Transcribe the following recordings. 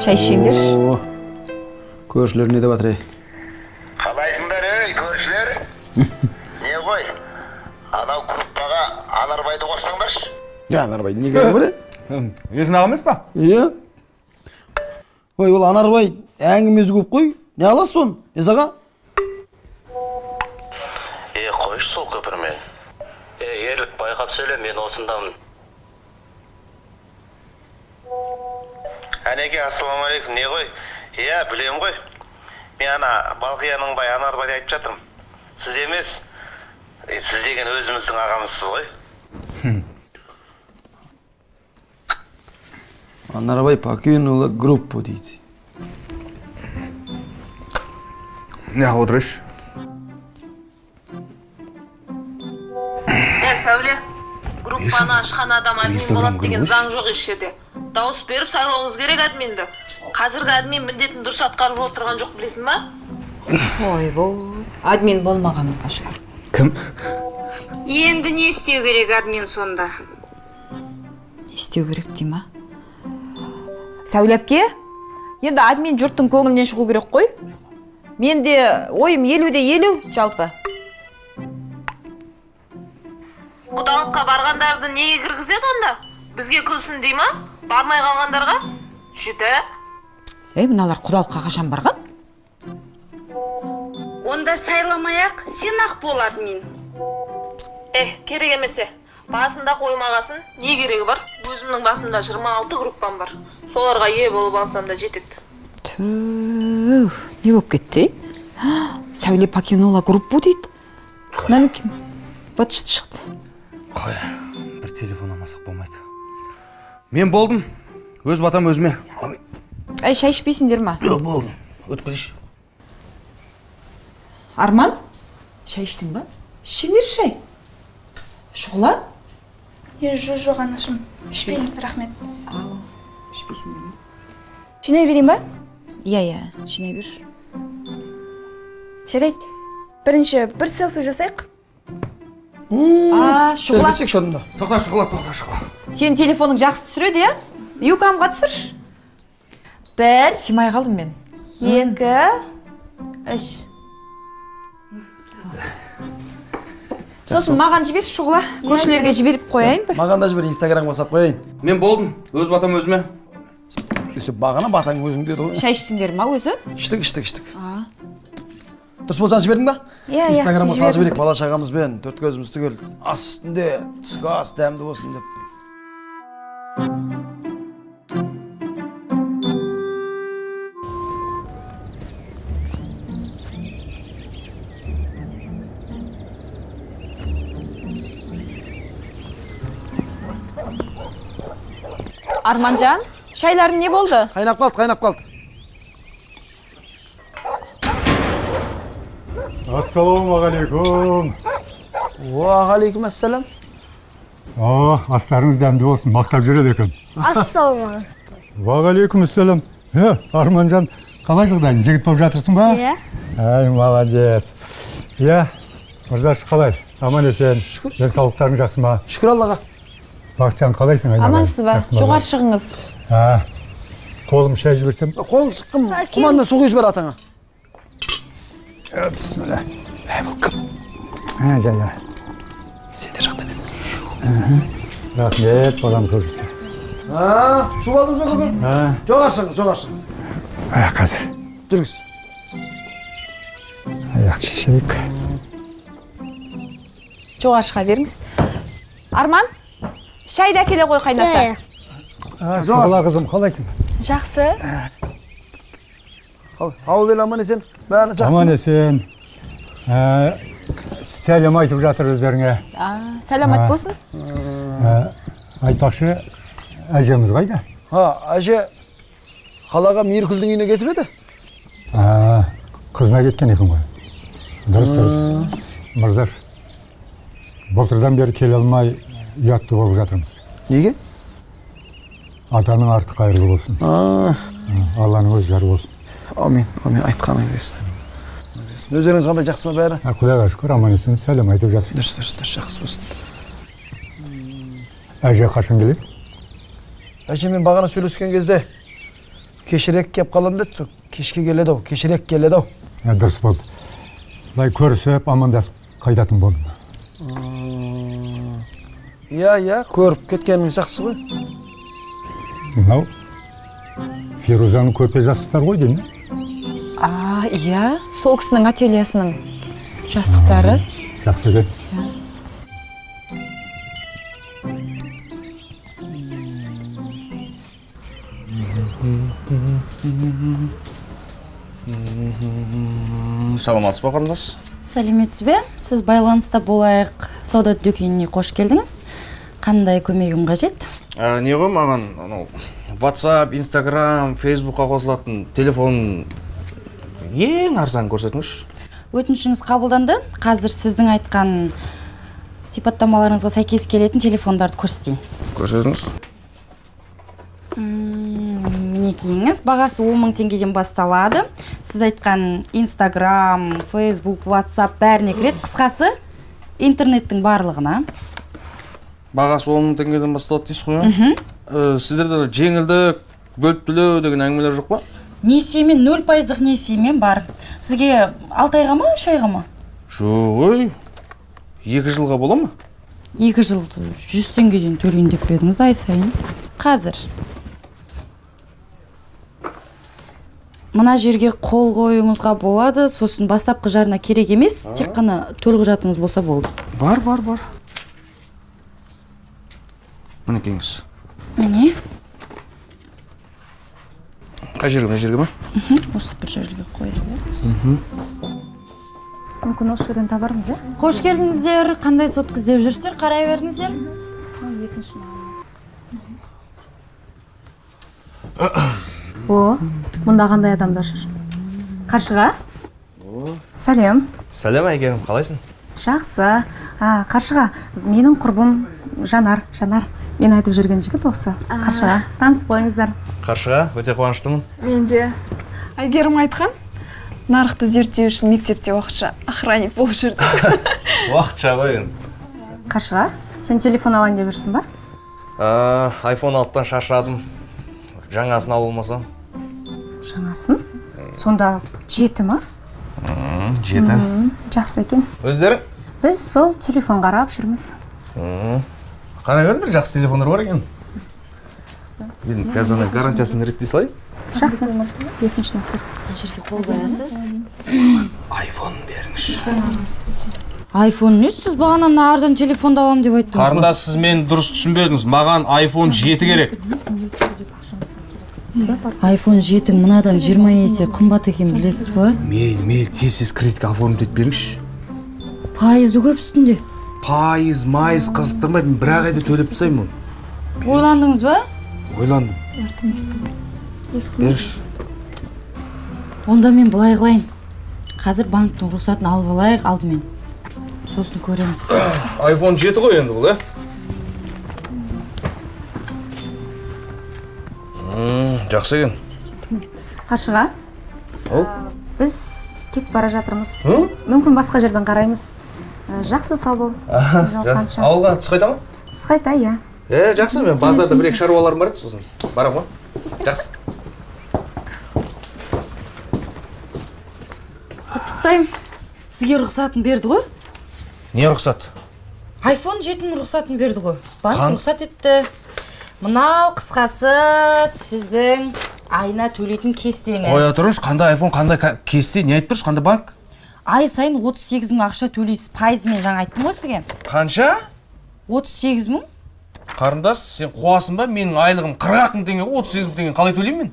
Шай ішіңдер. Көршілер не деп жатыр ей? Қалайсыңдар ей, көршілер? Не ғой? Анау группаға Анарбайды қоссаңдаршы. Анарбай не керек бар? Өзің аға емес па? Иә. Ой, ол Анарбай әңгімесі көп қой. Не аласыз соны? Езаға? Қойшы сол көпірмен. Ерлік байқап сөйле, мен осындамын. Әнеке, ассалаумағалейкум, не ғой? Білем ғой. Мен ана Балқияның бай Анарбайды айтып жатырмын. Сіз емес, сіз деген өзіміздің ағамызсыз ғой. Анарбай покинула группу дейді. Не отырыш? Сәуле, группаны ашқан адам админ болады деген заң жоқ еш жерде. Дауыс беріп сайлауыңыз керек админді. Қазіргі админ міндетін дұрыс атқарып отырған жоқ, білесің ба? Ой, админ болмағанымызға шүкір. Кім? Енді не істеу керек админ сонда? Не істеу керек дей ма? Сәулепке, енді админ жұрттың көңілінен шығу керек қой. Мен де ойым 50-50 жалпы. Құдалыққа барғандарды неге кіргізеді онда? Бізге күлсін дей ма? Бармай қалғандарға? Жүді. Мыналар құдалыққа қашан барған? Онда сайламай-ақ сен-ақ бол админ. Керек емесе. Басында қоймағасын, не керегі бар? Өзімнің басында 26 группам бар. Соларға ие болып алсам да жетеді. Түу, не болып кетті? Сәуле покинула группу дейді. Мәні кім? Батышты шықты. Қой, бір телефон алмасақ болмайды. Мен болдым. Өз батам өзіме. Шай ішпейсіңдер ма? Болдым. Өтіп кетейші. Арман, шай іштің ба? Ішіңдер шай. Шұғыла? Жоқ, анашым. Ішпеймін, рахмет. Ішпейсіңдер ма? Жинай берейін ба? Иә, жинай бер. Жарайды. Бірінші бір селфи жасайық. Шұғыла. Сөйлесек шонында. Тоқта шұғыла. Сен телефоның жақсы түсіреді, иә? Юкамға түсірші. Бір, Симай қалдым мен. 2, 3. Сосын маған жібер шұғыла. Көршілерге жіберіп қояйын бір. Маған да жібер инстаграмға салып қояйын. Мен болдым. Өз батам өзіме. Бағана батаң өзің деді ғой. Шай іштіңдер ма өзі? Іштік. Дұрыс болжан жібердің ба? Иә, Инстаграмға салып жібердім. жіберейік бала шағамызбен. Төрт көзіміз түгел. Ас үстінде түскі ас дәмді болсын деп. Арманжан, шайларың не болды? Қайнап қалды. Ассалаумағалейкум. Уағалейкум ассалам. Астарыңыз дәмді болсын, мақтап жүреді екен. Ассалаумағалейкум. Уағалейкум ассалам. Арманжан, қалай жағдайың? Жігіт болып жатырсың ба? Иә. Ай, молодец. Мырзашы қалай? Аман есен. Денсаулықтарың жақсы ма? Шүкір Аллаға. Бақытжан қалайсың? Амансыз ба? Жоғары шығыңыз. Қолым шай жіберсем? Қолың шыққым, құманмен суғы жібер атаңа. Бісміллә. Бұл кім? Жай. Сен де жақтан емесің. Рахмет, балам көрсін. Шуып алдыңыз ба көкем? Жоға шығыңыз. Қазір. Жүріңіз. Аяқ шешейік. Жоғары шыға беріңіз. Арман, шайды әкеле қой қайнаса. Шұғыла қызым, қалайсың? Жақсы. Ауыл ел аман есен. Бәрі жақсы. Аман есен. Сәлем айтып жатыр өздеріңе. Сәлемет болсын. Айтпақшы, әжеміз қайда? Әже қалаға Мейіркүлдің үйіне кетіп еді? Қызына кеткен екен ғой. Дұрыс. Мырздар, былтырдан бері келе алмай ұятты болып жатырмыз. Неге? Атаның артық қайырлы болсын. Алланың өз жары болсын. Амин, айтқаның десін. Өздеріңіз қандай жақсы ма бәрі? Құдайға шүкір, аман есен, сәлем айтып жатыр. Дұрыс, жақсы болсын. Әже қашан келеді? Әже мен бағана сөйлескен кезде кешірек кеп қалам деді, кешке келеді ау, кешірек келеді ау. Дұрыс болды. Былай көрісіп, амандасып қайтатын болдым. Иә, көріп кеткеніңіз жақсы ғой. Мынау Ферузаның көрпе жастықтар ғой деймін. Иә, сол кісінің ательесінің жастықтары. Жақсы екен. Саламатсыз ба қарындас? Сәлеметсіз бе? Сіз байланыста болайық сауда дүкеніне қош келдіңіз. Қандай көмегім қажет? Не ғой маған WhatsApp, Instagram, Facebookқа қосылатын телефон ең арзан көрсетіңізші. Өтінішіңіз қабылданды. Қазір сіздің айтқан сипаттамаларыңызға сәйкес келетін телефондарды көрсетейін. Көрсетіңіз. Мінекейіңіз, бағасы 10 000 теңгеден басталады. Сіз айтқан Instagram, Facebook, WhatsApp бәріне кіреді. Қысқасы, интернеттің барлығына. Бағасы 10 000 теңгеден басталады дейсіз ғой? Сіздерде жеңілдік, бөліп төлеу деген әңгімелер жоқ па? Несиемен 0%-ық несиемен бар. Сізге 6 айға ма, 3 айға ма? Жоқ, 2 жылға бола ма? 2 жылды 100 теңгеден төлейін деп едіңіз ай сайын. Қазір. Мына жерге қол қоюыңызға болады, сосын бастапқы жарна керек емес, тек қана төлқұжатыңыз болса болды. Бар. Мінекейіңіз. Міне. Қай жерге ма? Осы бір жерге қойып беріңіз. Мүмкін осы жерден табармыз, е? Қош келдіңіздер, қандай сот іздеп жүрсіздер, қарай беріңіздер. Мұнда қандай адамдар жүр? Қаршыға? Сәлем. Сәлем әйгерім, қалайсың? Жақсы. Қаршыға, менің құрбым Жанар. Мен айтып жүрген жігіт осы. Қаршыға, таныс бойыңыздар. Қаршыға, өте қуаныштымын. Мен де. Әйгерім айтқан, нарықты зерттеу үшін мектепте уақытша охранник болып жүрді. Уақытша ғой. Қаршыға, сен телефон алайын деп жүрсің ба? iPhone 6-тан шаршадым. Жаңасын алу болмаса. Жаңасын? Сонда 7 ма? 7. Жақсы екен. Өздерің? Біз сол телефон қарап жүрміз. Қарай көріңдер, жақсы телефондар бар екен. Мен қазір гарантиясын реттей салайын. Жақсы. Екінші нақтыр. Жерге қол қоясыз. iPhone беріңізші. iPhone не? Сіз бағанан арзан телефонды алам деп айттыңыз ғой. Қарындас, сіз мені дұрыс түсінбедіңіз. Маған iPhone 7 керек. iPhone 7 мынадан 20 есе қымбат екен, білесіз ба? Мейл, тез кредитке оформить етіп беріңізші. Пайызы көп үстінде. Пайыз, майыз қызықтырмайды, бірақ айда төлеп тастаймын. Ойландыңыз ба? Ойландым. Беріңізші. Онда мен былай қылайын. Қазір банктың рұқсатын алып алайық алдымен. Сосын көреміз. iPhone 7 ғой енді бұл, Жақсы екен. Қаршыға, біз кетіп бара жатырмыз. Мүмкін басқа жерден қараймыз. Жақсы, сау бол. Ауылға түс қайта ма? Түс қайта, иә. Жақсы, мен базарда бір-екі шаруаларым бар еді, сосын барам ғой. Жақсы. Құттықтаймын. Сізге рұқсатын берді ғой? Не рұқсат? iPhone 7-ның рұқсатын берді ғой. Банк рұқсат етті. Мынау қысқасы сіздің айына төлейтін кестеңіз. Қоя тұрыңыз, қандай iPhone, қандай кесте, не айтып тұрсыз, қандай банк? Ай сайын 38 000 ақша төлейсіз, пайызымен жаңа айттым ғой сізге. Қанша? 38 000. Қарындас, сен қуасың ба? Менің айлығым 40 000 теңге, 38 000 теңге қалай төлеймін мен?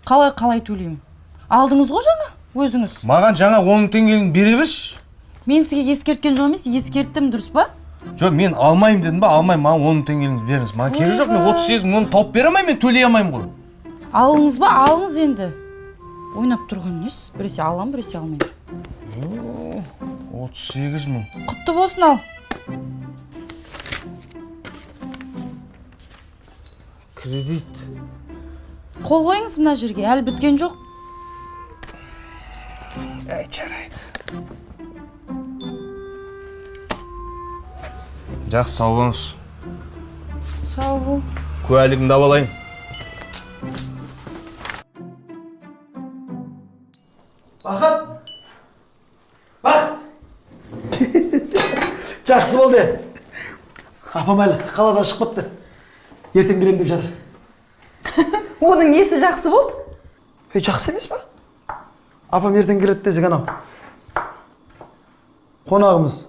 Қалай төлеймін? Алдыңыз ғой жаңа, өзіңіз. Маған жаңа 10 000 теңгені бере берші. Мен сізге ескерткен жоқ емес, ескерттім, дұрыс па? Жоқ, мен алмайым дедім ба? Алмайым, маған 10 000 теңгеңізді беріңіз. Маған керегі жоқ, мен 38 000 оны тауып бере алмаймын, мен төлей алмаймын ғой. Алыңыз ба? Алыңыз енді. Ойнап тұрған несіз? Біресе алам, біресе алмаймын. 38 000. Құтты болсын, ал. Кредит. Қол қойыңыз мына жерге, әлі біткен жоқ. Жарайды. Жақсы, сау болыңыз. Сау бол. Куәлігімді алайын. Бақыт! Бақ! Жақсы болды. Апам әлі қалада шықпапты. Ертең келем деп жатыр. Оның несі жақсы болды? Жақсы емес па? Апам ертең келеді десек анау. Қонағымыз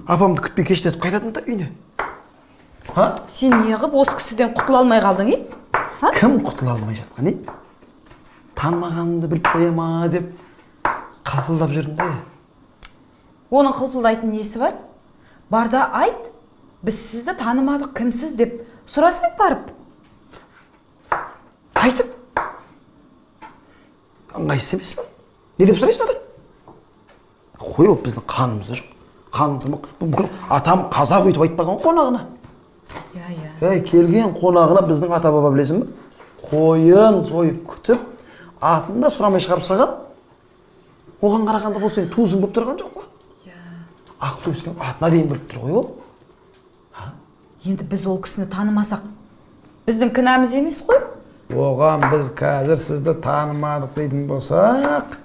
апамды күтпей кештетіп қайтатын да үйіне. Сен неғып осы кісіден құтыла алмай қалдың, Кім құтыла алмай жатқан, Танымағанымды біліп қоя ма деп қылпылдап жүрдім де. Оның қылпылдайтын несі бар? Барда айт, біз сізді танымадық, кімсіз деп сұрасаң барып. Айтып? Ыңғайсыз емес па? Не деп сұрайсың ата? Қой, ол біздің қанымызда жоқ. Қанымызда атам қазақ өйтіп айтпаған қонағына. Келген қонағына біздің ата баба білесің бе? Қойын сойып күтіп, атында сұрамай шығарып салған. Оған қарағанда бұл сен туысың болып тұрған жоқ па? Ақ туыстың атына дейін біліп тұр ғой ол. Енді біз ол кісіні танымасақ, біздің кінәміз емес қой? Оған біз қазір сізді танымадық дейтін болсақ,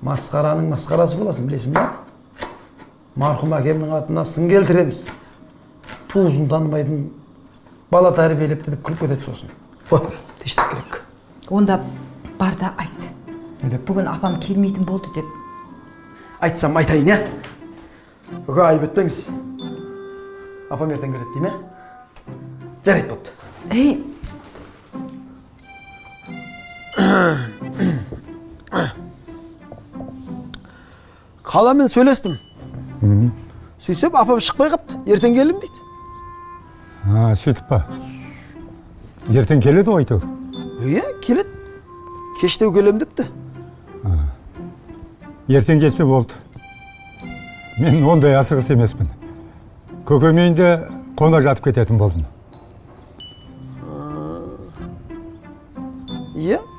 масқараның масқарасы боласың, білесің бе? Марқұм әкемнің атына сын келтіреміз. Туысын танымайтын бала тәрбиелепті деп күліп кетеді сосын. Дештік керек. Онда барда айт. Бүгін апам келмейтін болды деп. Айтсам айтайын, Үгі айып етпеңіз. Апам ертең келеді дей ме? Жарайды бопты. Қаламен сөйлестім. Сөйтсем, апам шықпай қапты. Ертең келім дейді. Сөйтіп па? Ертең келеді ғой әйтеуір. Келеді. Кештеу келем депті. Ертең келсе болды. Мен ондай асығыс емеспін. Көкем үйінде қона жатып кететін болдым.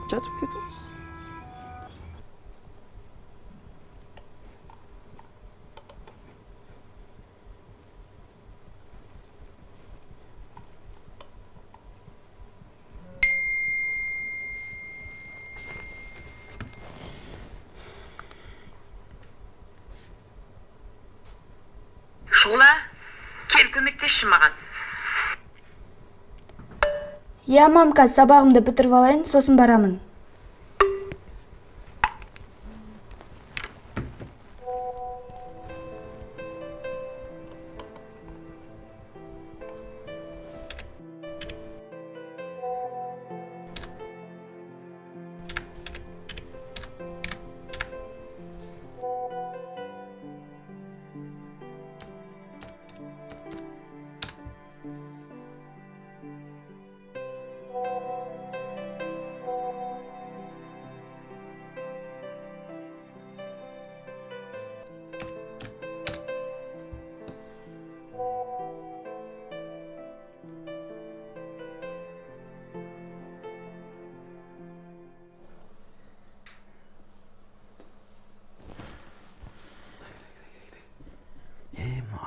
Жатып кетеміз. Шула, кел көмектесші маған. Мамка, сабағымды бітіріп алайын, сосын барамын.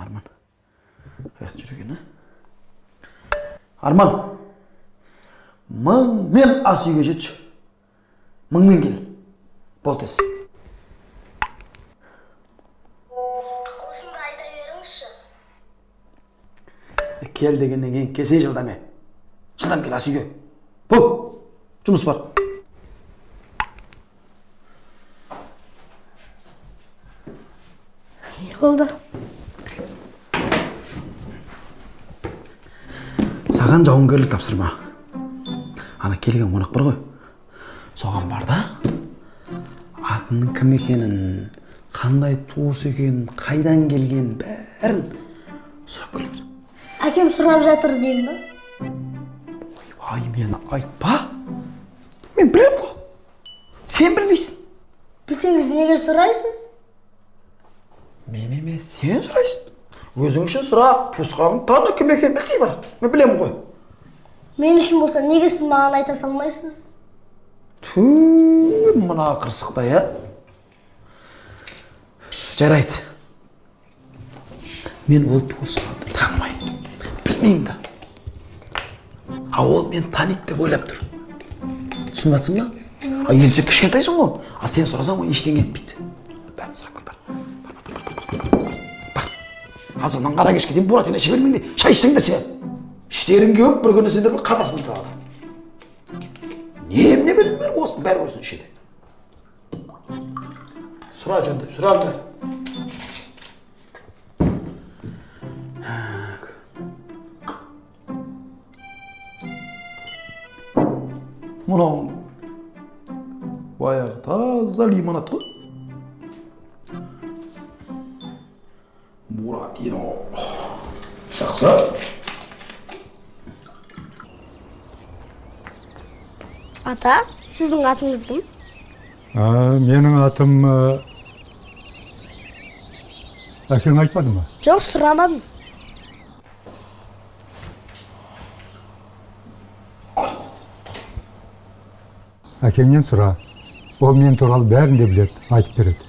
Арман. Қаяқты жүрген, Арман, мыңмен ас үйге жетші. Мыңмен кел. Бол тез. Осында айта беріңізші. Кел дегеннен кейін кесе жылдаме. Жылдам кел ас үйге. Бол. Жұмыс бар. Не болды? Саған жауынгерлік тапсырма. Ана келген қонақ бар ғой. Соған бар да. Атының кім екенін, қандай туыс екенін, қайдан келген бәрін сұрап келді. Әкем сұрап жатыр деймін ба? Ойбай, мені айтпа. Мен білем ғой. Сен білмейсің. Білсеңіз неге сұрайсыз? Мен емес, сен сұрайсың. Өзің үшін сұрап, туысқаның таны кім екенін білсей бар. Мен білем ғой. Мен үшін болса, неге сіз маған айта салмайсыз? Мына қырсықта, Жарайды. Мен ол туысқанды танымаймын. Білмеймін да. Ол мен таниды деп ойлап тұр. Түсініп жатсың ба? Енді сен кішкентайсың ғой. Сен сұрасаң ғой ештеңе етпейді. Бәрін сұрап кел, бар. Азаннан қара кешке дейін буратино іше бермеңдер. Шай ішсеңдер ше. Іштерің кеуіп бір күні сендер бір қатасың қалады. Немне бересіңдер осының бәрі осының ішеді. Сұра жөндеп, сұраңдар. Мынау баяғы таза лимонад қой. Буратино. Жақсы. Ата, сіздің атыңыз кім? Менің атым әкең айтпады ма? Жоқ, сұрамадым. Әкеңнен сұра. Ол мен туралы бәрін де біледі, айтып береді.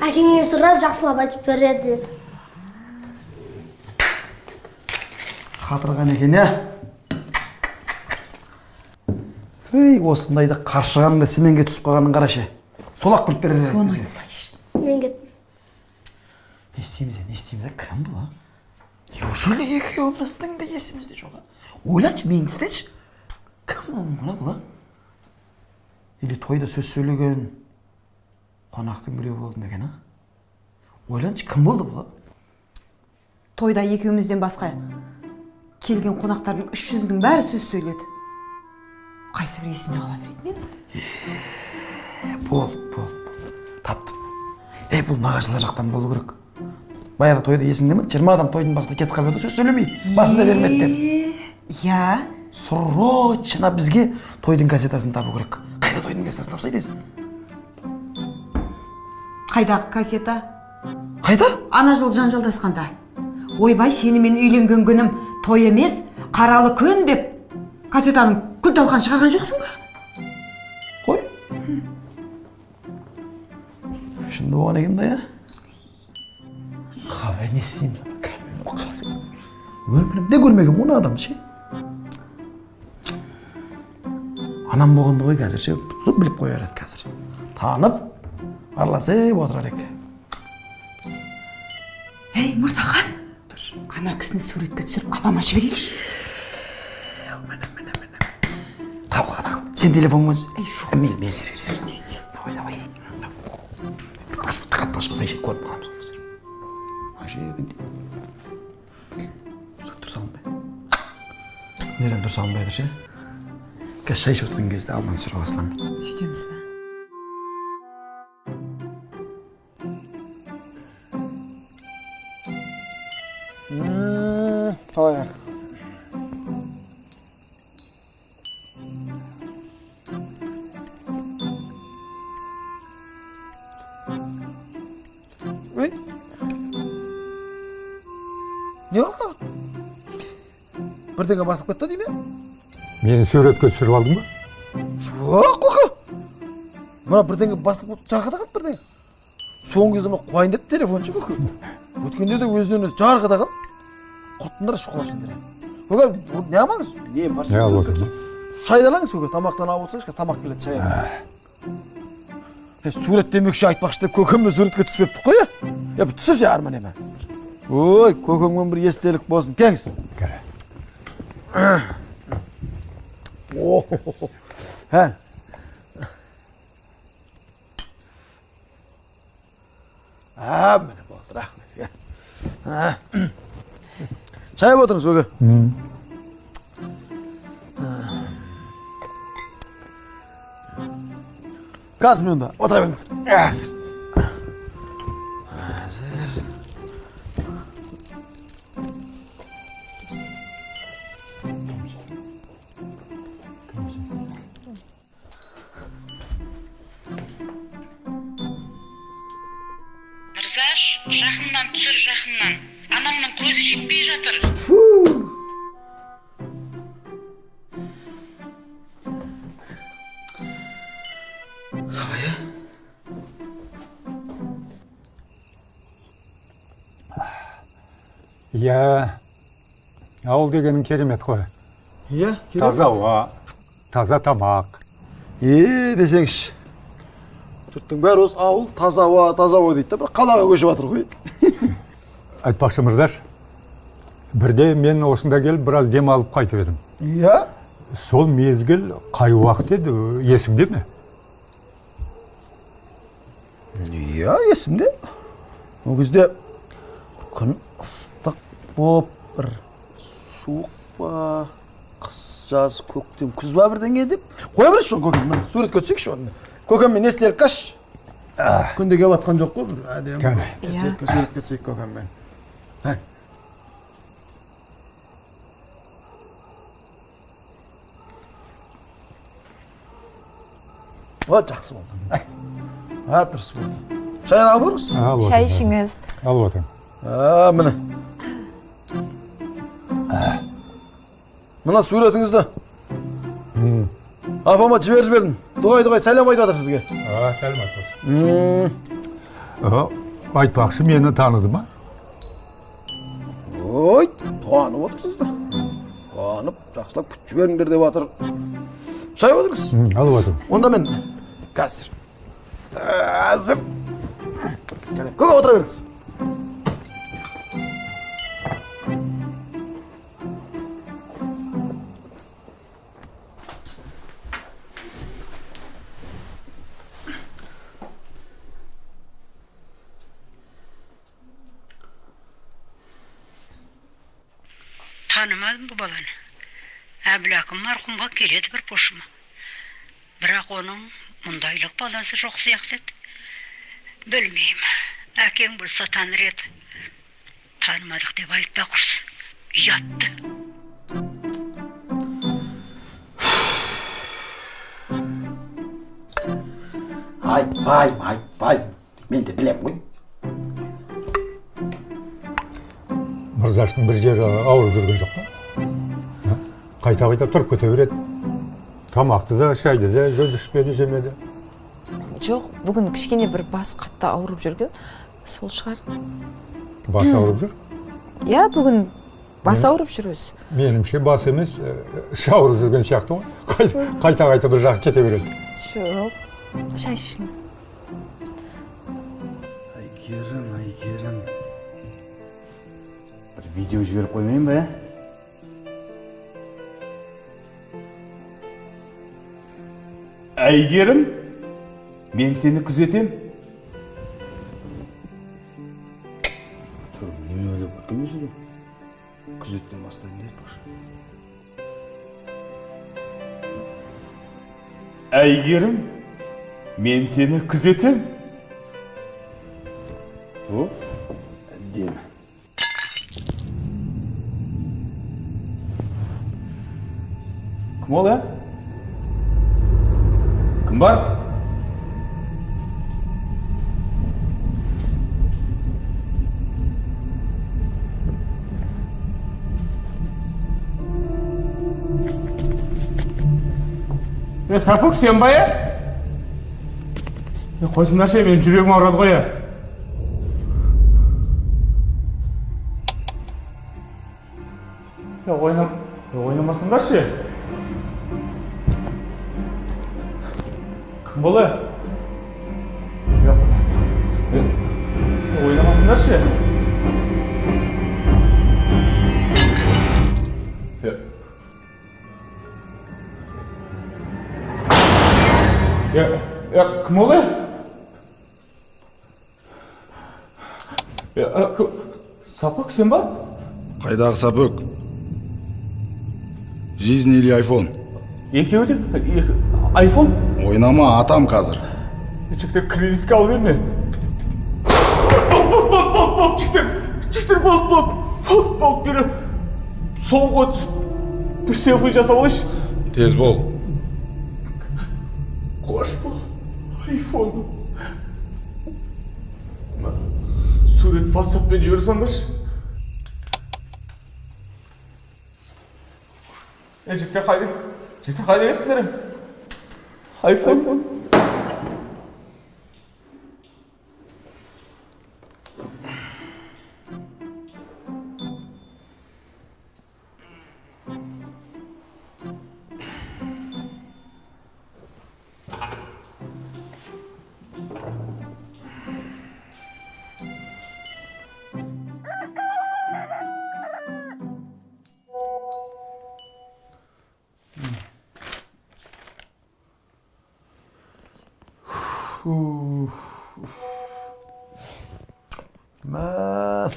Әкеңнен сұра, жақсылап айтып береді деді. Қатырған екен, я? Осындайды қаршығаныңда семенге түсіп қалғанын қарашы. Сол-ақ біліп береді. Соны айтсайшы. Мен кеттім. Не істейміз, кім бұл, а? Неужели екеуміздің де есімізде жоқ, а? Ойланшы, мен істеші. Кім бұл, а? Или тойда сөз сөйлеген қонақтың біреу болды ма екен, а? Ойланшы, кім болды бұл, а? Тойда екеумізден басқа келген қонақтардың 300-дің бәрі сөз сөйледі. Қайсы бір есімде қала береді мен? Болды. Таптым. Бұл нағашылар жақтан болу керек. Баяғыда тойда есіңде ме? 20 адам тойдың басында кетіп қалып еді, сөз сөйлемей, басында бермеді деп. Я. Срочно бізге тойдың кассетасын табу керек. Қайда тойдың кассетасын тапсай дейсің? Қайдағы кассета? Қайда? Ана жыл жанжалдасқанда. Ойбай, сенімен үйленген күнім той емес, қаралы күн деп кассетаның күл талқан шығарған жоқсың ба? Қой. Шынды болған екен да, я? Қабай, не істейміз? Кәмін қарасың. Өмірімде көрмеген оны адам ше. Анам болғанды ғой қазір ше, біліп қояр еді қазір. Танып, араласып отырар екен. Ей, Мұрсахан, ана кісіні суретке түсіріп апама жіберейікші. Табылған ақыл. Сен телефоныңыз? Ей, жоқ. Мен давай. Қатпашпаса ше, көріп қаламыз. Тұрса алмай. Нерен тұрса алмайды ше? Қазір шай ішіп отырған кезде алдынан түсіріп аласың. Сөйтеміз ба? Ой. Не oldu? Бірдеңе басып кетті дейме? Мені суретке түсіріп алдың ба? Жоқ, қоқы. Мына бірдеңе басып жарқыда қалды бірдеңе. Соңғы кезде қойын деп телефон жүр көке. Өткенде де өзінен өзі жарқыда қалды. Құрттыңдар шұқылап сендер. Көке, не амаңыз? Не бар сіз суретке түсіріп? Шайды алаңыз көке, тамақтан алып отырсаңыз, тамақ келеді, шай алыңыз. Сурет демекші айтпақшы деп көкеммен суретке түспепті қой, я? Түсірші арман еме. Ой, көкеңмен бір естелік болсын, кеңіз. Кәрі. Міне болды, рахмет. Шай отырыңыз, көке. Қазір мен да, отыра беріңіз. Әзір. Мырзаш, жақыннан түсір, жақыннан. Анамның көзі жетпей жатыр. Абай, Иә, ауыл дегенің керемет қой. Иә, Таза ауа, таза тамақ. Десеңші. Жұрттың бәрі осы ауыл, таза ауа дейді, бірақ қалаға көшіп жатыр ғой. Айтпақшы мырзаш, бірде мен осында келіп біраз демалып қайтып едім. Иә? Сол мезгіл қай уақыт еді, есіңде ме? Иә, есімде. Ол кезде күн ыстық боп, бір суық па, қыс, жаз, көктем, күз ба бірдеңе деп. Қоя берші оны көкем, мен сурет көтсекші оны. Көкем мен естелік қаш. Күнде кеп атқан жоқ қой, бір әдем. Сурет көтсек көкем мен. Жақсы болды. Дұрыс болды. Шайын алып көріңіз? Шай ішіңіз. Алып отырмын. Міне. Мына суретіңізді. Апама жібердім. Дұғай, сәлем айтып жатыр сізге. Сәлем айтып. Айтпақшы мені таныды ма? Ой, танып отырсыз да. Танып, жақсылап күт жіберіңдер деп жатыр. Шай отырыңыз? Алып отырмын. Онда мен қазір. Көке отыра беріңіз. Танымадым бұл баланы. Әбіләкім марқұмға келеді бір пошыма. Бірақ оның мұндайлық баласы жоқ сияқты еді. Білмеймін. Әкең болса таныр еді. Танымадық деп айтпа құрсын. Ұятты. Айтпай. Мен де білем ғой. Мырзаштың бір жері ауырып жүрген жоқ па? Қайта тұрып кете береді. Тамақты да, шайды да, көз ішпеді, жемеді. Жоқ, бүгін кішкене бір бас қатты ауырып жүрген. Сол шығар. Бас ауырып жүр? Иә, бүгін бас ауырып жүр өзі. Менімше бас емес, іш ауырып жүрген сияқты ғой. Қайта бір жақ кете береді. Жоқ, шай ішіңіз. Айгерім. Бір видео жіберіп қоймайын ба, Әйгерім, мен сені күзетем. Тұрым, немен ойлап кеткен өзі? Күзеттен бастайын дейді бақшы. Әйгерім, мен сені күзетем. О, әдемі. Кім ол, Кім бар? Сапық, сен ба, Қойсыңдаршы, мен жүрегім ауырады ғой, Ойнамасыңдаршы. Кім бол, Ойнамасыңдаршы. Кім ол, Сапық, сен ба? Қайдағы Сапық? Жизнь или айфон? Екеуі де? Айфон? Ойнама, атам қазір. Жіктер, кредитке алып еме? Бол, жіктер, бол, бері. Соңғы бір селфи жасап алайшы. Тез бол. Қош бол, айфон. Сурет WhatsApp-пен жіберсаңдаршы. Жіктер қайды еттіңдері? Айфон. Мәссаған.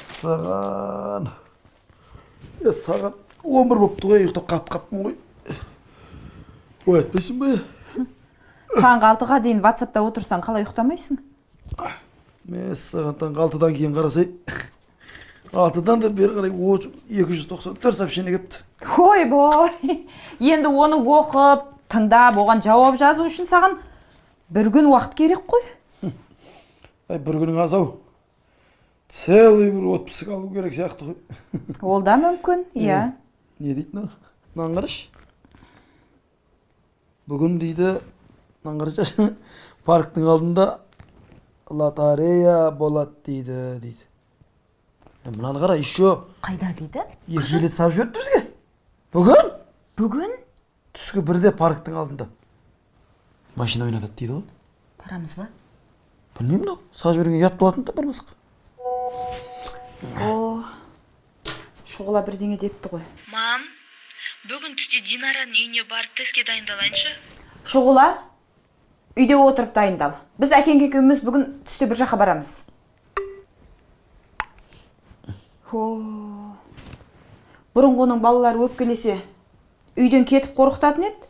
Сағат 11 бопты ғой, ұйықтап қаппын ғой. Оятпайсың ба? Таңғы 6-ға дейін WhatsApp'та отырсаң қалай ұйықтамайсың? Мәссаған, таңғы 6-дан кейін қарасай. 6-дан да бері қарай 294 сообщение кепті. Ой, енді оны оқып, тыңдап, оған жауап жазу үшін саған бір күн уақыт керек қой. Бір күнің азау. Целый бір отпуск алу керек сияқты ғой. Ол да мүмкін, иә. Не дейді мынау? Мынаны қарашы. Бүгін дейді, мынаны қарашы, парктың алдында лотерея болады дейді. Мынаны қара, еще Қайда дейді? 2 билет сап жіберіпті бізге. Бүгін? Бүгін? Түскі 1-де парктың алдында. Машина ойнатады дейді ғой. Барамыз ба? Білмеймін мынау. Сап жіберген ұят болатын да бармасқа. Шұғыла бірдеңе депті ғой. Мам, бүгін түсте Динараның үйіне барып тестке дайындалайыншы. Шұғыла, үйде отырып дайындал. Біз әкең екеуміз бүгін түсте бір жаққа барамыз. Бұрынғының балалары өпкелесе, үйден кетіп қорқытатын еді.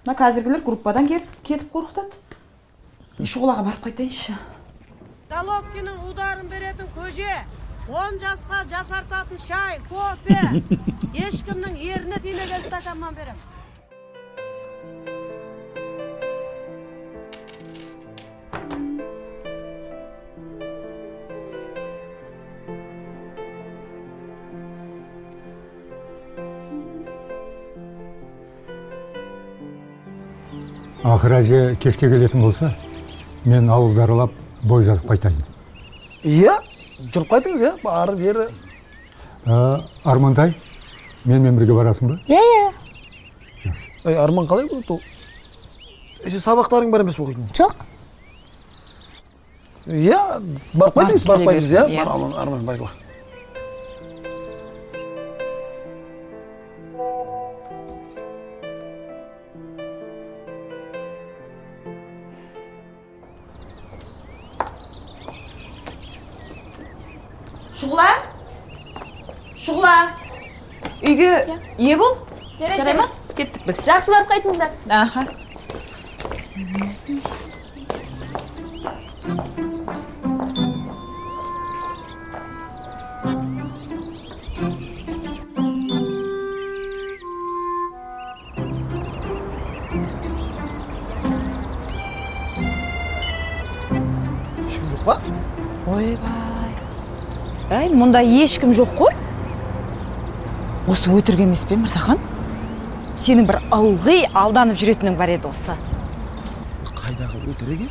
Мына қазіргілер группадан кетіп қорқытады. Шұғылаға барып қайтайыншы. Головкинің ударын беретін көже, 10 жасқа жасартатын шай, кофе. Ешкімнің еріне тимеген стаканнан берем. Ақыр әже кешке келетін болса, мен ауылды аралап бой жазып қайтайын. Иә, жүріп қайтыңыз, иә, бары бері. Армантай, менімен бірге барасың ба? Иә. Жас. Арман қалай болады ол? Сен сабақтарың бар емес оқитын? Жоқ. Иә, барып қайтыңыз, иә? Арман, бар. Шұғыла, үйге ие бол. Жарай ма? Кеттік біз. Жақсы барып қайтыңыздар. Аха. Ешкім жоқ па? Ойбай. Әй, мұнда ешкім жоқ қой. Осы өтірік емес пе, Мырзахан? Сенің бір ылғи алданып жүретінің бар еді осы. Қайдағы өтірік?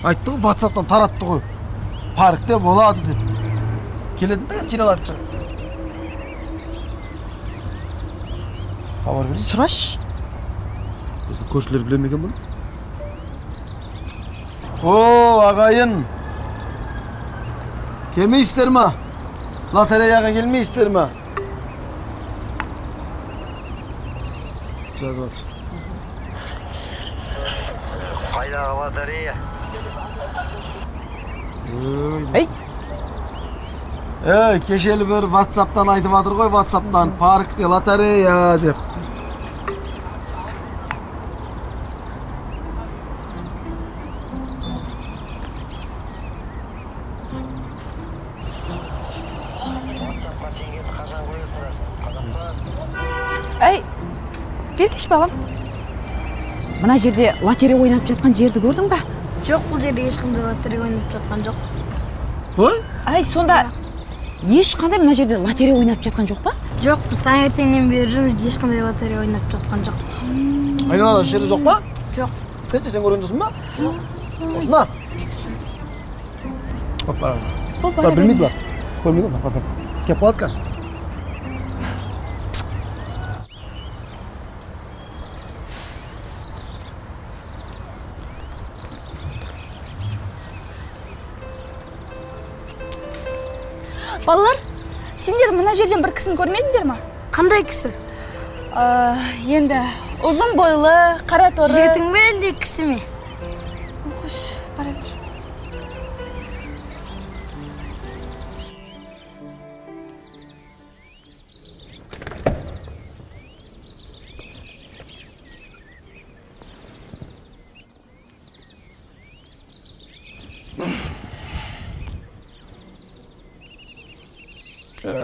Айтты ғой, WhatsApp'тан таратты ғой. Паркте болады деп. Келетін де жиналады шығын. Хабар берейін. Сұраш. Біздің көршілер біле ме екен бұны? Ағайын. Келмейсіздер ма? Лотереяға келмейсіздер ма? Жазып атыр. Қайдағы лотерея? Кешелі бір WhatsApp'тан айтып атыр ғой, WhatsApp'тан паркте лотерея деп. Бергеш балам. Мына жерде лотерея ойнатып жатқан жерді көрдің ба? Жоқ, бұл жерде ешқандай лотерея ойнатып жатқан жоқ. Ой? Сонда ешқандай мына жерде лотерея ойнатып жатқан жоқ па? Жоқ, біз таңертеңнен бері жүрміз, ешқандай лотерея ойнатып жатқан жоқ. Айналада жерде жоқ па? Жоқ. Сен көрген жоқсың ба? Осына. Білмейді бар. Көрмейді бар. Кеп қалады қазір. Балалар, сендер мына жерден бір кісіні көрмедіңдер ма? Қандай кісі? Енді ұзын бойлы, қара торы. Жігітің бе әлде кісі ме? Оқыш.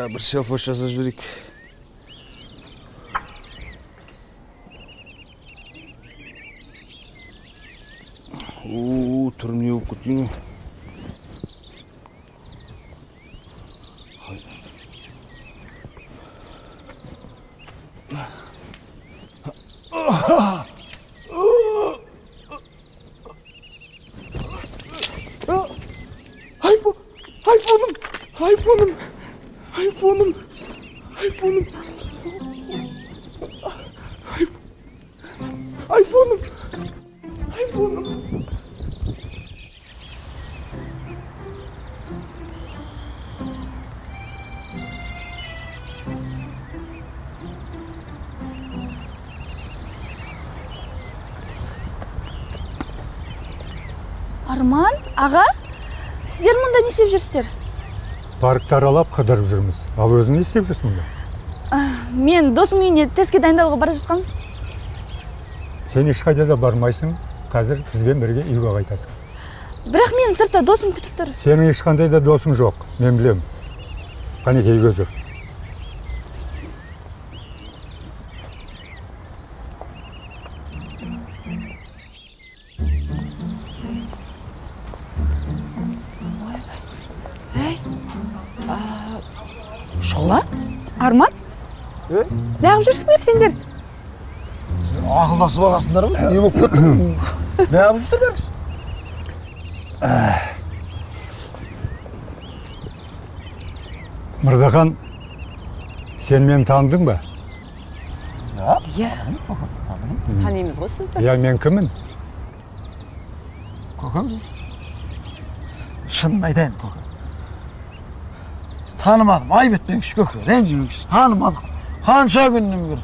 бір селфи жасап жіберейік. Түрім не болып кеткен? айфоным. Арман, аға, сіздер мұнда не істеп жүрсіздер? Паркты аралап қыдырып жүрміз. Ал өзің не істеп жүрсің мұнда? Мен досым үйіне тестке дайындалуға бара жатқам. Сен ешқайда да бармайсың, қазір бізбен бірге үйге қайтасың. Бірақ мен сыртта досым күтіп тұр. Сенің ешқандай да досың жоқ, мен білем. Қане үйге жүр. Шола? Арман? Не қылып жүрсіңдер сендер? Ақылдасып алғасыңдар ма? Не болып кетті? Не қылып жүрсіңдер бәріңіз? Мырзахан, сен мені таныдың ба? Иә. Танимыз ғой сізді. Иә, мен кіммін? Көкемсіз? Шынын айтайын, көке. Танымадым, айып етпеңізші көке, ренжімеңізші, танымадық. Қанша күннен бері.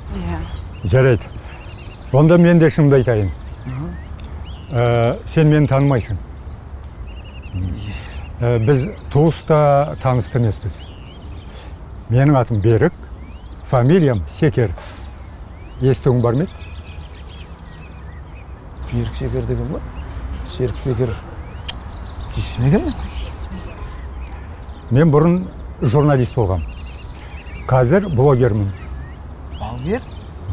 Жарайды. Онда мен де шынымды айтайын. Сен мені танымайсың. Біз туыста танысты емеспіз. Менің атым Берік, фамилиям Секер. Естуің бар ма еді? Берік Секер деген ба? Серік Бекер. Есіме келмеді. Мен бұрын журналист болғам. Қазір блогермін. Балгер?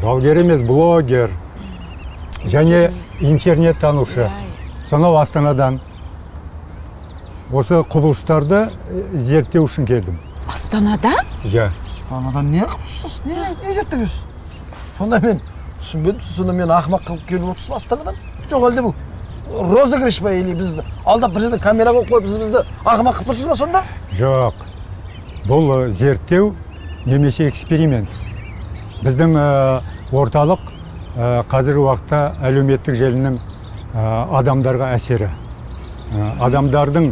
Балгер емес, блогер. Және интернет танушы. Сонау Астанадан. Осы құбылыстарды зерттеу үшін келдім. Астанадан? Иә. Астанадан не қылып жүрсіз? Не зерттеп жүрсіз? Сонда мен түсінбедім, сонда мен ақымақ қылып келіп отырсыз Астанадан? Жоқ, әлде бұл розыгрыш па, или бізді алдап бір жерден камера қойып бізді ақымақ қылып тұрсыз ба сонда? Жоқ. Бұл зерттеу немесе эксперимент. Біздің орталық қазіргі уақытта әлеуметтік желінің адамдарға әсері. Адамдардың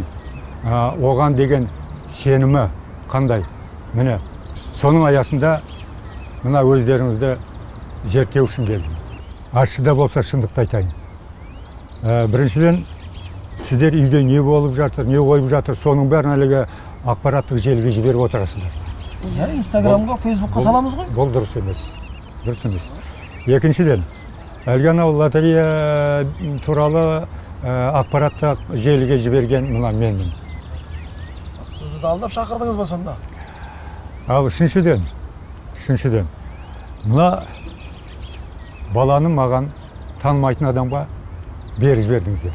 оған деген сенімі қандай? Міне, соның аясында мына өздеріңізді зерттеу үшін келдім. Ашыда болса шындықты айтайын. Біріншіден, сіздер үйде не болып жатыр, не қойып жатыр, соның бәрін әлгі ақпараттық желіге жіберіп отырасыздар. Иә, Инстаграмға, Фейсбукқа саламыз ғой? Бұл дұрыс емес. Дұрыс емес. Екіншіден, әлгі анау лотерея туралы ақпараттық желіге жіберген мына менмін. Сіз бізді алдап шақырдыңыз ба сонда? Ал үшіншіден, мына баланы маған танымайтын адамға беріп жібердіңіздер.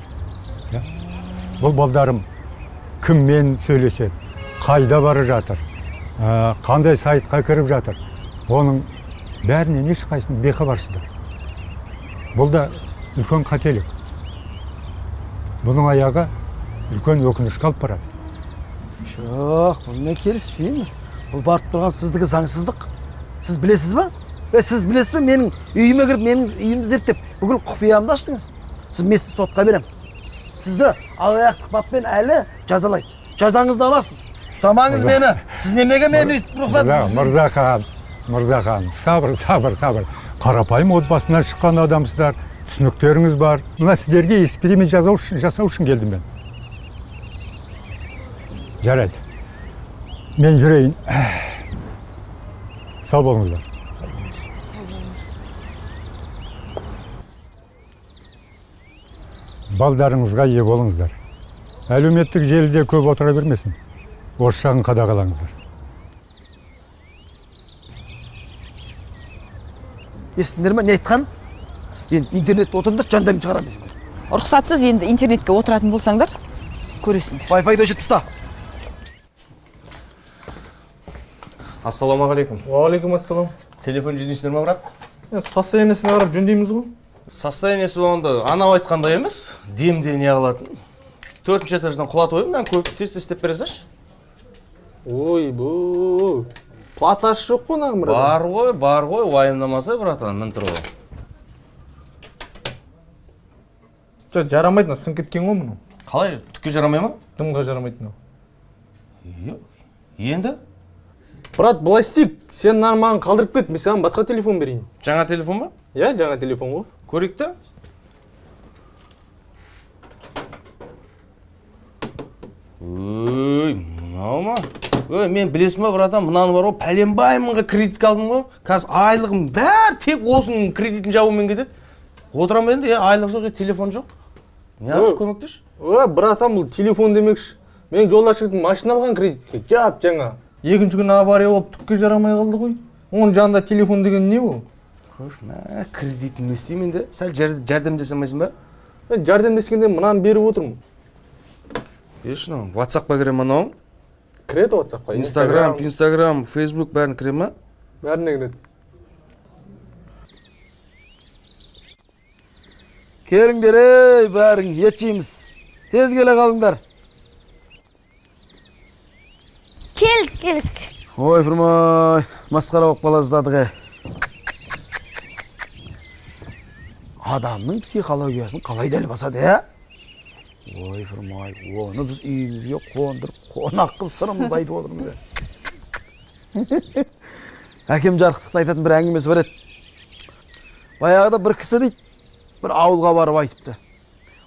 Бұл балдарым кіммен сөйлеседі, қайда бара жатыр, қандай сайтқа кіріп жатыр, оның бәрінен ешқайсының бейхабарсыздар. Бұл да үлкен қателік. Бұның аяғы үлкен өкінішке алып барады. Жоқ, бұнымен келіспеймін. Бұл барып тұрған сіздікі заңсыздық. Сіз білесіз ба? Сіз білесіз ба, менің үйіме кіріп, менің үйімді зерттеп, бүкіл құпиямды аштыңыз. Сіз мен сізді сотқа берем. Сізді алаяқтық баппен әлі жазалайды. Жазаңызды аласыз. Ұстамаңыз мені. Сіз немеге мені рұқсат? Мырзахан, сабыр. Қарапайым отбасынан шыққан адамсыздар, түсініктеріңіз бар. Мына сіздерге эксперимент жасау үшін келдім мен. Жарайды. Мен жүрейін. Сау болыңыздар. Балдарыңызға ие болыңыздар. Әлеуметтік желіде көп отыра бермесін. Осы жағын қадағалаңыздар. естіңдер ме не айтқан? Енді интернетте отырыңдар, жандарың шығарамыз. Рұқсатсыз енді интернетке отыратын болсаңдар, көресіңдер. Wi-Fi-да өшіп тұста. Ассалаумағалейкум. Уағалейкум ассалам. Телефон жөндейсіңдер ма, брат? Состояниесіне қарап жөндейміз ғой. Состояниесі болғанда анау айтқандай емес, демде не қылатын. 4-ші этаждан құлатып қойып, мынаны көп тез істеп бересіз. Ой, бұл. Платасы жоқ қой нағым, брат. Бар ғой, уайымдамаса, братан, мін тұр ғой. Жарамайды, сын кеткен ғой мұны. Қалай, түкке жарамай ма? Дымға жарамайды мынау. Енді? Брат, былай істейік, сен маған қалдырып кет, мен саған басқа телефон берейін. Жаңа телефон ба? Иә, жаңа телефон ғой. Көрейік та? Өй, мынау ма? Өй, мен білесің ба, братан, мынаны бар ғой, пәленбай мыңға кредит қалдым ғой. Қазір айлығым бәр тек осының кредитін жабумен кетеді. Отырам енді, айлық жоқ, телефон жоқ. Не ақш көмектеш? Братан, бұл телефон демекші. Мен жолда шығып машина алған кредитке, жап жаңа. Екінші күн авария болып түкке жарамай қалды ғой. Оның жанында телефон деген не ол? Кредитін не істеймін де? Сәл жәрдемдесемейсің ба? Мен жәрдемдескенде мынаны беріп отырмын. Еш, WhatsApp-қа кірем анау? Кіреді WhatsApp-қа. Instagram, Facebook бәрін кірем ма? Бәріне кіреді. Келіңдер, ей, бәрің, ет жейміз. Тез келе қалыңдар. Келдік. Ой, фырмай, масқара болып қалаздадығы. Адамның психологиясын қалай дәл басады, ә? Ой, фырмай, оны біз үйімізге қондырып, қонақ қып сырымызды айтып отырмыз. Әкем жарықтықты айтатын бір әңгімесі бар еді. Баяғыда бір кісі дейді, бір ауылға барып айтыпты.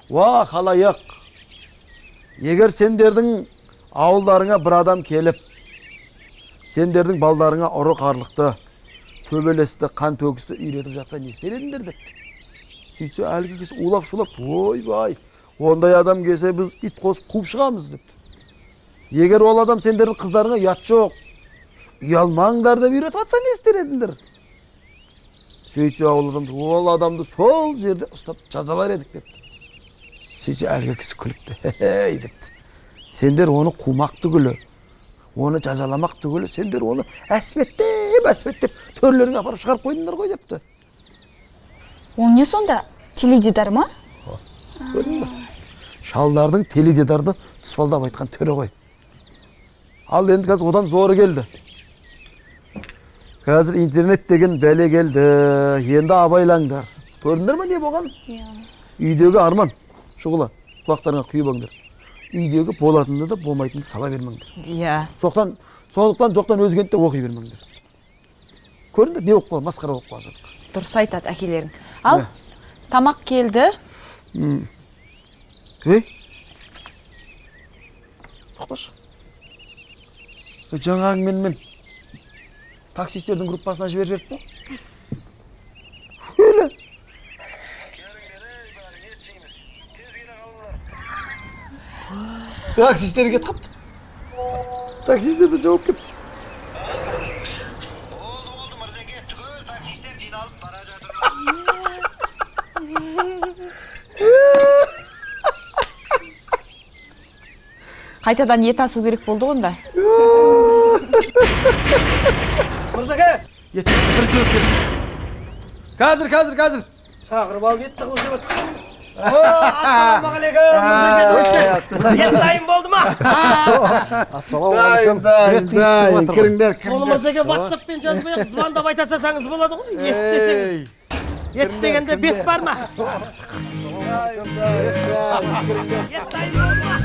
Уа, халайық, егер сендердің ауылдарыңа бір адам келіп, сендердің балдарыңа ұры қарлықты, төбелесті, қан төгісті үйретіп жатса не істер едіңдер депті. Сөйтсе әлгі кісі улап-шулап, ойбай, ондай адам келсе біз ит қосып қуып шығамыз депті. Егер ол адам сендердің қыздарыңа ұят жоқ, ұялмаңдар деп үйретіп жатса не істер едіңдер? Сөйтсе ол адамды сол жерде ұстап жазалар едік депті. Сөйтсе әлгі кісі күліпті, хей депті. Сендер оны қумақ түгілі, оны жазаламақ түгілі, сендер оны әспеттеп төрлеріңе апарып шығарып қойдыңдар ғой депті. Ол не сонда? Теледидар ма? Көрдің ба? Шалдардың теледидарды тұспалдап айтқан түрі ғой. Ал енді қазір одан зоры келді. Қазір интернет деген бәле келді. Енді абайлаңдар. Көрдіңдер ме не болған? Үйдегі арман, шұғыла, құлақтарыңа құйып Үйдегі болатынды да болмайтынды сала бермеңдер. Иә. Сондықтан жоқтан өзгенді оқи бермеңдер. Көрдіңдер, не болып қалды, масқара болып қалды. Дұрыс айтады әкелерің. Ал, тамақ келді. Ей? Тоқташы. Жаңа мен таксистердің группасына жіберіп бұл. Өлі. Таксистер кет қапты. Таксистерді жауап кепті. Oldu mırza gel tükür taksisten din alıp para жатыр. Қайтадан ет асу керек болды онда. Мырзаға, ет бірінші өт келді. Қазір. Шақырып ал етті қыл жеп атсың. Ассалаумағалейкум. Ет дайын болды ма? Ассалаумағалейкум. Кіріңдер. Қолымыздаға WhatsApp-пен жазбай звондап айта салсаңыз болады ғой. Ет десеңіз. Ет дегенде бет бар ма? Ет дайын болды ма?